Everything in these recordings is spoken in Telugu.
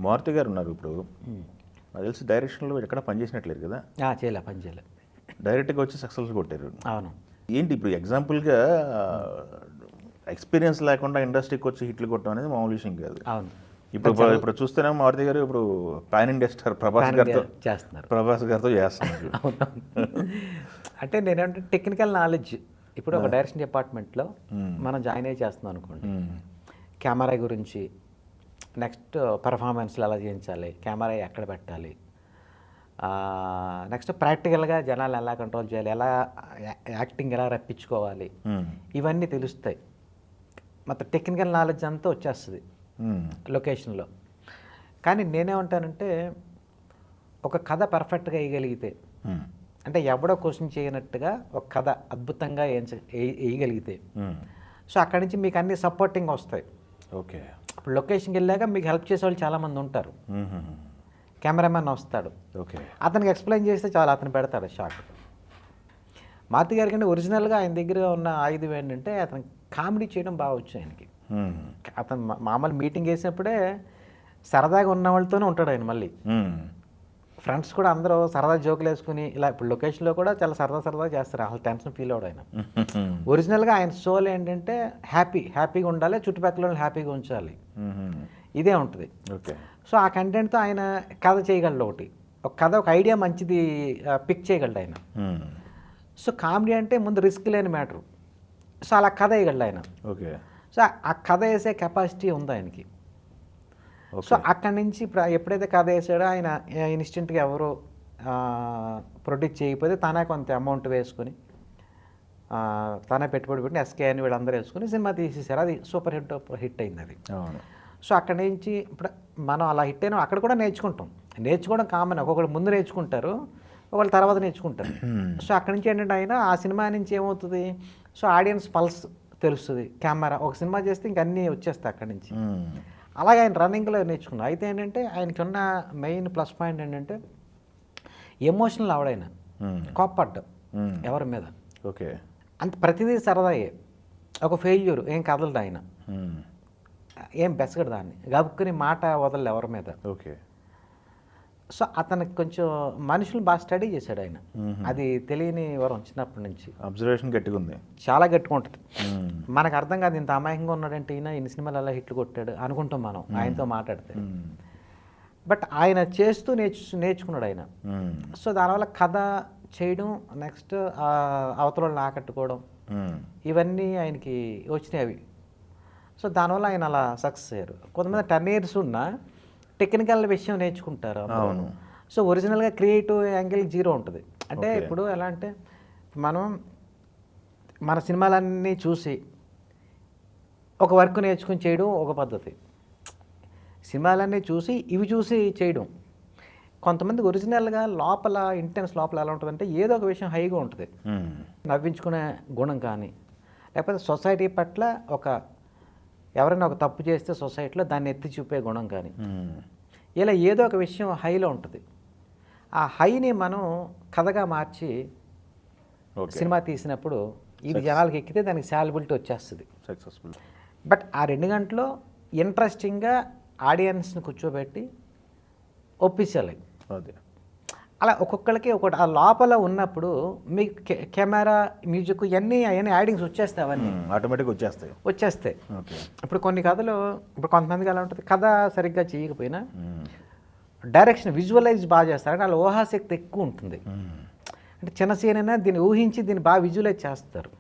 మారుతి గారు ఉన్నారు ఇప్పుడు. నాకు తెలిసి డైరెక్షన్లో ఎక్కడ పనిచేసినట్లేదు కదా. పని చేయలే. డైరెక్ట్గా వచ్చి సక్సెస్ కొట్టారు. అవును. ఏంటి ఇప్పుడు ఎగ్జాంపుల్గా ఎక్స్పీరియన్స్ లేకుండా ఇండస్ట్రీకి వచ్చి హిట్లు కొట్టడం అనేది మామూలు విషయం కాదు. అవును. ఇప్పుడు చూస్తేనే మారుతి గారు ఇప్పుడు పాన్ ఇండియా స్టార్ ప్రభాస్ గారితో చేస్తున్నారు. అంటే నేనంటే టెక్నికల్ నాలెడ్జ్ ఇప్పుడు ఒక డైరెక్షన్ డిపార్ట్మెంట్లో మనం జాయిన్ అయ్యి చేస్తున్నాం అనుకోండి, కెమెరా గురించి, నెక్స్ట్ పెర్ఫార్మెన్స్లు ఎలా చేయించాలి, కెమెరా ఎక్కడ పెట్టాలి, నెక్స్ట్ ప్రాక్టికల్గా జనాలు ఎలా కంట్రోల్ చేయాలి, ఎలా యాక్టింగ్ ఎలా రప్పించుకోవాలి, ఇవన్నీ తెలుస్తాయి. మొత్తం టెక్నికల్ నాలెడ్జ్ అంతా వచ్చేస్తుంది లొకేషన్లో. కానీ నేనేమంటానంటే ఒక కథ పర్ఫెక్ట్గా వేయగలిగితే, అంటే ఎవడో క్వశ్చన్ చేయనట్టుగా ఒక కథ అద్భుతంగా వేయగలిగితే, సో అక్కడి నుంచి మీకు అన్ని సపోర్టింగ్ వస్తాయి. ఓకే. ఇప్పుడు లొకేషన్కి వెళ్ళాక మీకు హెల్ప్ చేసే వాళ్ళు చాలామంది ఉంటారు. కెమెరామెన్ వస్తాడు, ఓకే, అతనికి ఎక్స్ప్లెయిన్ చేస్తే చాలా అతను పెడతాడు షాట్. మారుతి గారి కంటే ఒరిజినల్గా ఆయన దగ్గర ఉన్న ఆయుధం ఏంటంటే అతను కామెడీ చేయడం బాగా వచ్చు ఆయనకి. అతను మామూలు మీటింగ్ వేసినప్పుడే సరదాగా ఉన్న వాళ్ళతోనే ఉంటాడు ఆయన. మళ్ళీ ఫ్రెండ్స్ కూడా అందరూ సరదా జోకులు వేసుకుని ఇలా ఇప్పుడు లొకేషన్లో కూడా చాలా సరదా చేస్తారు. అసలు టెన్షన్ ఫీల్ అవడు ఆయన. ఒరిజినల్గా ఆయన షోలు ఏంటంటే హ్యాపీగా ఉండాలి, చుట్టుపక్కల హ్యాపీగా ఉంచాలి, ఇదే ఉంటుంది. ఓకే. సో ఆ కంటెంట్తో ఆయన కథ చేయగలడు. ఒక కథ ఒక ఐడియా మంచిది పిక్ చేయగలడు ఆయన. సో కామెడీ అంటే ముందు రిస్క్ లేని మ్యాటరు. సో అలా కథ వేయగలడు ఆయన. ఓకే. సో ఆ కథ వేసే కెపాసిటీ ఉంది ఆయనకి. సో అక్కడి నుంచి ఎప్పుడైతే కథ వేసాడో ఆయన ఇన్స్టెంట్గా ఎవరు ప్రొడ్యూస్ చేయకపోతే తనే కొంత అమౌంట్ వేసుకొని తనే పెట్టుబడి పెట్టి ఎస్కే అని వీళ్ళందరూ వేసుకుని సినిమా తీసేసారు. అది సూపర్ హిట్ అయింది అది. సో అక్కడి నుంచి ఇప్పుడు మనం అలా హిట్ అయినా అక్కడ కూడా నేర్చుకోవడం కామన్. ఒక్కొక్కరు ముందు నేర్చుకుంటారు, ఒకళ్ళు తర్వాత నేర్చుకుంటారు. సో అక్కడి నుంచి ఏంటంటే ఆయన ఆ సినిమా నుంచి ఏమవుతుంది, సో ఆడియన్స్ పల్స్ తెలుస్తుంది. కెమెరా ఒక సినిమా చేస్తే ఇంక అన్నీ వచ్చేస్తాయి అక్కడి నుంచి. అలాగే ఆయన రన్నింగ్లో నేర్చుకున్నాను. అయితే ఏంటంటే ఆయనకి ఉన్న మెయిన్ ప్లస్ పాయింట్ ఏంటంటే ఎమోషనల్ ఆవిడైన కోప్పడ్డం ఎవరి మీద. ఓకే. అంత ప్రతిదీ సరదాయే. ఒక ఫెయిల్యూర్ ఏం కదలదు ఆయన, ఏం బెసగడు దాన్ని, గబుక్కుని మాట వదలదు ఎవరి మీద. ఓకే. సో అతనికి కొంచెం మనుషులు బాగా స్టడీ చేశాడు ఆయన. అది తెలియని వరం చిన్నప్పటి నుంచి. అబ్జర్వేషన్ గట్టిగా ఉంది, చాలా గట్టిగా ఉంటుంది. మనకు అర్థం కాదు ఇంత అమాయకంగా ఉన్నాడంటే ఈయన ఇన్ని సినిమాలు అలా హిట్లు కొట్టాడు అనుకుంటాం మనం ఆయనతో మాట్లాడితే. బట్ ఆయన చేస్తూ నేర్చుకున్నాడు ఆయన. సో దానివల్ల కథ చేయడం, నెక్స్ట్ అవతల వాళ్ళని ఆకట్టుకోవడం, ఇవన్నీ ఆయనకి వచ్చినాయి అవి. సో దానివల్ల ఆయన అలా సక్సెస్ అయ్యారు. కొంతమంది 10 years ఉన్నా టెక్నికల్ విషయం నేర్చుకుంటారు. అవును. సో ఒరిజినల్గా క్రియేటివ్ యాంగిల్ 0 ఉంటుంది. అంటే ఇప్పుడు ఎలా అంటే మనం మన సినిమాలన్నీ చూసి ఒక వర్క్ నేర్చుకుని చేయడం ఒక పద్ధతి, సినిమాలన్నీ చూసి ఇవి చూసి చేయడం. కొంతమంది ఒరిజినల్గా లోపల ఇంటెన్స్ లోపల ఎలా ఉంటుందంటే ఏదో ఒక విషయం హైగా ఉంటుంది, నవ్వించుకునే గుణం కానీ, లేకపోతే సొసైటీ పట్ల ఎవరైనా ఒక తప్పు చేస్తే సొసైటీలో దాన్ని ఎత్తి చూపే గుణం కానీ, ఇలా ఏదో ఒక విషయం హైలో ఉంటుంది. ఆ హైని మనం కథగా మార్చి సినిమా తీసినప్పుడు ఇది జనాలకి ఎక్కితే దానికి సాలబిలిటీ వచ్చేస్తుంది, సక్సెస్ఫుల్. బట్ ఆ 2 గంటలు ఇంట్రెస్టింగ్గా ఆడియన్స్ని కూర్చోబెట్టి ఒప్పించాలి. అదే అలా ఒక్కొక్కరికి ఒకటి ఆ లోపల ఉన్నప్పుడు మీకు కెమెరా, మ్యూజిక్ అవన్నీ యాడింగ్స్ వచ్చేస్తాయి, అవన్నీ ఆటోమేటిక్గా వచ్చేస్తాయి. ఇప్పుడు కొన్ని కథలు ఇప్పుడు కొంతమందికి ఎలా ఉంటుంది, కథ సరిగ్గా చేయకపోయినా డైరెక్షన్ విజువలైజ్ బాగా చేస్తారు. అంటే వాళ్ళ ఊహాశక్తి ఎక్కువ ఉంటుంది. అంటే చిన్న సీన్ అయినా దీన్ని ఊహించి దీన్ని బాగా విజువలైజ్ చేస్తారు.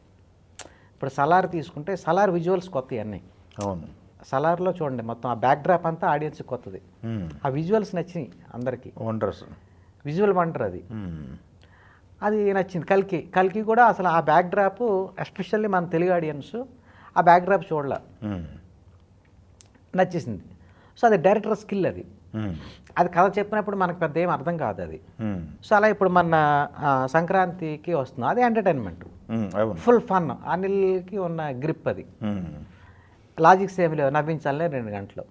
ఇప్పుడు సలార్ తీసుకుంటే సలార్ విజువల్స్ కొత్తవి అన్నీ. అవును. సలార్లో చూడండి మొత్తం ఆ బ్యాక్ డ్రాప్ అంతా ఆడియన్స్ కొత్తది. ఆ విజువల్స్ నచ్చినాయి అందరికీ, వండర్స్ విజువల్ వండర్ అది నచ్చింది. కల్కి కూడా అసలు ఆ బ్యాక్ డ్రాప్ ఎస్పెషల్లీ మన తెలుగు ఆడియన్స్ ఆ బ్యాక్ డ్రాప్ చూడలే, నచ్చేసింది. సో అది డైరెక్టర్ స్కిల్. అది కథ చెప్పినప్పుడు మనకు పెద్ద ఏం అర్థం కాదు అది. సో అలా ఇప్పుడు మన సంక్రాంతికి వస్తుంది, అది ఎంటర్టైన్మెంట్, ఫుల్ ఫన్. అనిల్కి ఉన్న గ్రిప్ అది, లాజిక్స్ ఏమి లేవు, నవ్వించాలనే 2 గంటలు.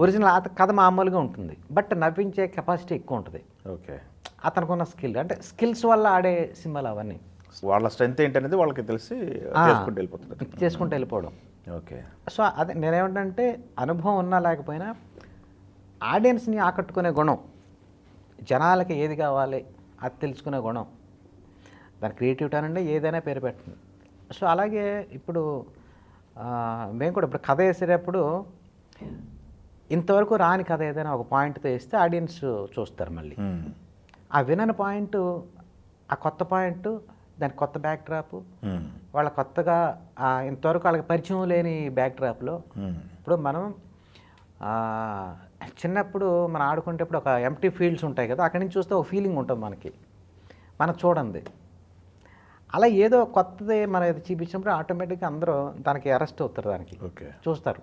ఒరిజినల్ కథ మామూలుగా ఉంటుంది, బట్ నవ్వించే కెపాసిటీ ఎక్కువ ఉంటుంది. ఓకే. అతనికి ఉన్న స్కిల్, అంటే స్కిల్స్ వల్ల ఆడే సినిమాలు అవన్నీ. వాళ్ళ స్ట్రెంత్ ఏంటనేది వాళ్ళకి తెలిసి చేసుకుంటూ వెళ్ళిపోవడం. ఓకే. సో అదే నేనేమంటే అనుభవం ఉన్నా లేకపోయినా ఆడియన్స్ని ఆకట్టుకునే గుణం, జనాలకి ఏది కావాలి అది తెలుసుకునే గుణం, దాని క్రియేటివిటీ అనండి ఏదైనా పేరు పెట్టండి. సో అలాగే ఇప్పుడు మేము కూడా ఇప్పుడు కథ వేసేటప్పుడు ఇంతవరకు రాని కథ ఏదైనా ఒక పాయింట్తో వేస్తే ఆడియన్స్ చూస్తారు మళ్ళీ. ఆ వినని పాయింట్, ఆ కొత్త పాయింట్, దానికి కొత్త బ్యాక్ డ్రాప్, వాళ్ళ కొత్తగా ఇంతవరకు వాళ్ళకి పరిచయం లేని బ్యాక్ డ్రాప్లో. ఇప్పుడు మనం చిన్నప్పుడు మనం ఆడుకునేటప్పుడు ఒక ఎంప్టీ ఫీల్డ్స్ ఉంటాయి కదా, అక్కడి నుంచి చూస్తే ఒక ఫీలింగ్ ఉంటుంది మనకి, మనం చూడండి. అలా ఏదో కొత్తది మనం చూపించినప్పుడు ఆటోమేటిక్గా అందరూ దానికి అరెస్ట్ అవుతారు, దానికి చూస్తారు.